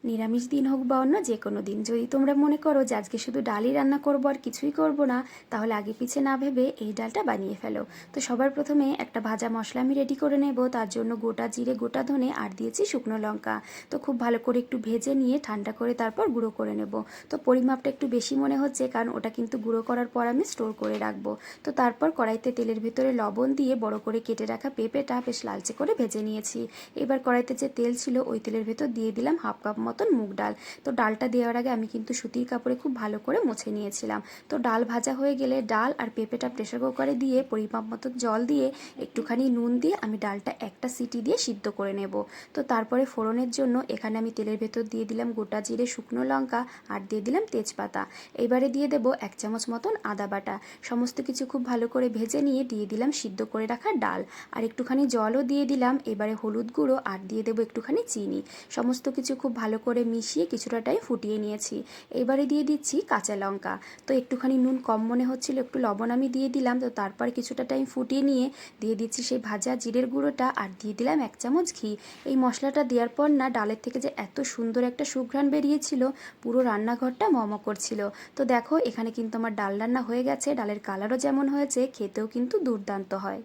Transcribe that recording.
নিরামিষ দিন হোক বা অন্য যে কোনো দিন, যদি তোমরা মনে করো যে আজকে শুধু ডালই রান্না করবো আর কিছুই করব না, তাহলে আগে পিছে না ভেবে এই ডালটা বানিয়ে ফেলো। তো সবার প্রথমে একটা ভাজা মশলা আমি রেডি করে নেব। তার জন্য গোটা জিরে, গোটা ধনে আর দিয়েছি শুকনো লঙ্কা। তো খুব ভালো করে একটু ভেজে নিয়ে ঠান্ডা করে তারপর গুঁড়ো করে নেব। তো পরিমাপটা একটু বেশি মনে হচ্ছে, কারণ ওটা কিন্তু গুঁড়ো করার পর আমি স্টোর করে রাখবো। তো তারপর কড়াইতে তেলের ভেতরে লবণ দিয়ে বড় করে কেটে রাখা পেঁপেটা বেশ লালচে করে ভেজে নিয়েছি। এবার কড়াইতে যে তেল ছিল ওই তেলের ভেতর দিয়ে দিলাম হাফ কাপ মতন মুগ ডাল। তো ডালটা দেওয়ার আগে আমি কিন্তু সুতির কাপড়ে খুব ভালো করে মুছে নিয়েছিলাম। তো ডাল ভাজা হয়ে গেলে ডাল আর পেঁপেটা প্রেসার কুকারে দিয়ে পরিমাপ মতো জল দিয়ে একটুখানি নুন দিয়ে আমি ডালটা একটা সিটি দিয়ে সিদ্ধ করে নেব। তো তারপরে ফোড়নের জন্য এখানে আমি তেলের ভেতর দিয়ে দিলাম গোটা জিরে, শুকনো লঙ্কা আর দিয়ে দিলাম তেজপাতা। এবারে দিয়ে দেবো 1 চামচ মতন আদা বাটা। সমস্ত কিছু খুব ভালো করে ভেজে নিয়ে দিয়ে দিলাম সিদ্ধ করে রাখা ডাল আর একটুখানি জলও দিয়ে দিলাম। এবারে হলুদ গুঁড়ো আর দিয়ে দেবো একটুখানি চিনি। সমস্ত কিছু খুব ভালো করে মিশিয়ে কিছুটা টাইম ফুটিয়ে নিয়েছি। এবারে দিয়ে দিচ্ছি কাঁচা লঙ্কা। তো একটুখানি নুন কম মনে হচ্ছিল, একটু লবণ আমি দিয়ে দিলাম। তো তারপর কিছুটা টাইম ফুটিয়ে নিয়ে দিয়ে দিচ্ছি সেই ভাজা জিরের গুঁড়োটা আর দিয়ে দিলাম 1 চামচ ঘি। এই মশলাটা দেওয়ার পর না ডালের থেকে যে এত সুন্দর একটা সুঘ্রাণ বেরিয়েছিল, পুরো রান্নাঘরটা মম করছিল। তো দেখো এখানে কিন্তু আমার ডাল রান্না হয়ে গেছে। ডালের কালারও যেমন হয়েছে, খেতেও কিন্তু দুর্দান্ত হয়।